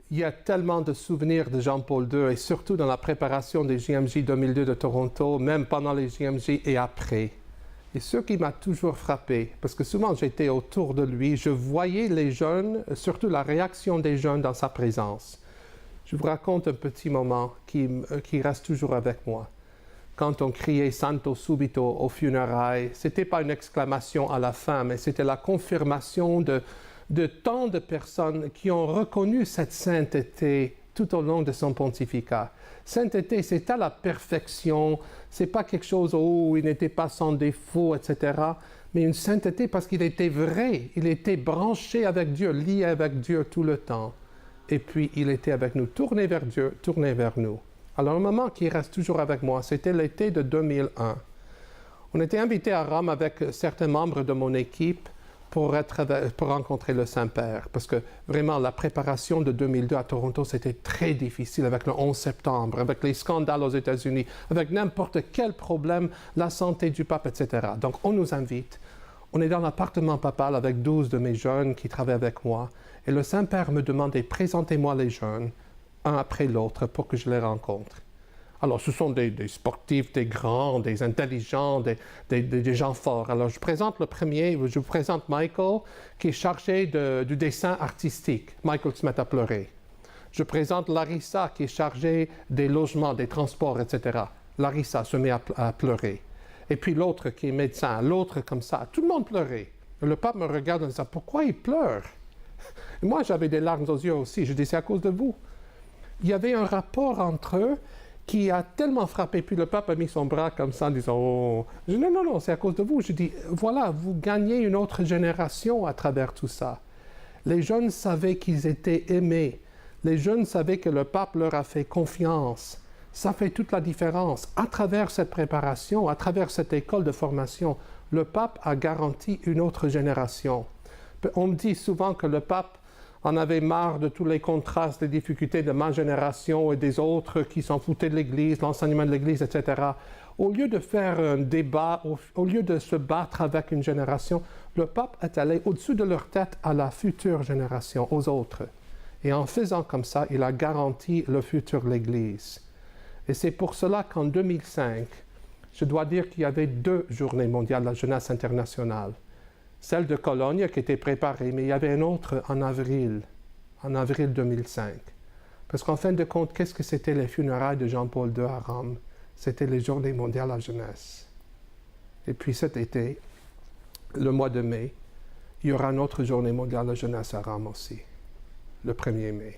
il y a tellement de souvenirs de Jean-Paul II, et surtout dans la préparation des JMJ 2002 de Toronto, même pendant les JMJ et après. Et ce qui m'a toujours frappé, parce que souvent j'étais autour de lui, je voyais les jeunes, surtout la réaction des jeunes dans sa présence. Je vous raconte un petit moment qui reste toujours avec moi. Quand on criait « Santo subito » aux funérailles, ce n'était pas une exclamation à la fin, mais c'était la confirmation de tant de personnes qui ont reconnu cette sainteté tout au long de son pontificat. Sainteté, c'est à la perfection, c'est pas quelque chose où il n'était pas sans défaut, etc., mais une sainteté parce qu'il était vrai, il était branché avec Dieu, lié avec Dieu tout le temps. Et puis, il était avec nous, tourné vers Dieu, tourné vers nous. Alors, un moment qui reste toujours avec moi, c'était l'été de 2001. On était invité à Rome avec certains membres de mon équipe pour rencontrer le Saint-Père. Parce que vraiment, la préparation de 2002 à Toronto, c'était très difficile avec le 11 septembre, avec les scandales aux États-Unis, avec n'importe quel problème, la santé du pape, etc. Donc, on nous invite. On est dans l'appartement papal avec 12 de mes jeunes qui travaillent avec moi. Et le Saint-Père me demandait, présentez-moi les jeunes, un après l'autre, pour que je les rencontre. Alors, ce sont des sportifs, des grands, des intelligents, des gens forts. Alors, je présente le premier, je vous présente Michael, qui est chargé du dessin artistique. Michael se met à pleurer. Je présente Larissa, qui est chargée des logements, des transports, etc. Larissa se met à pleurer. Et puis l'autre qui est médecin, l'autre comme ça. Tout le monde pleurait. Le pape me regarde en disant, pourquoi il pleure? Et moi, j'avais des larmes aux yeux aussi. Je dis, c'est à cause de vous. Il y avait un rapport entre eux qui a tellement frappé. Puis le pape a mis son bras comme ça en disant, oh. Je dis, non, c'est à cause de vous. Je dis, voilà, vous gagnez une autre génération à travers tout ça. Les jeunes savaient qu'ils étaient aimés. Les jeunes savaient que le pape leur a fait confiance. Ça fait toute la différence. À travers cette préparation, à travers cette école de formation, le pape a garanti une autre génération. On me dit souvent que le pape en avait marre de tous les contrastes, les difficultés de ma génération et des autres qui s'en foutaient de l'Église, l'enseignement de l'Église, etc. Au lieu de faire un débat, au lieu de se battre avec une génération, le pape est allé au-dessus de leur tête à la future génération, aux autres. Et en faisant comme ça, il a garanti le futur de l'Église. Et c'est pour cela qu'en 2005, je dois dire qu'il y avait 2 journées mondiales de la jeunesse internationale. Celle de Cologne qui était préparée, mais il y avait une autre en avril 2005. Parce qu'en fin de compte, qu'est-ce que c'était les funérailles de Jean-Paul II à Rome? C'était les Journées mondiales de la jeunesse. Et puis cet été, le mois de mai, il y aura une autre Journée mondiale de la jeunesse à Rome aussi, le 1er mai.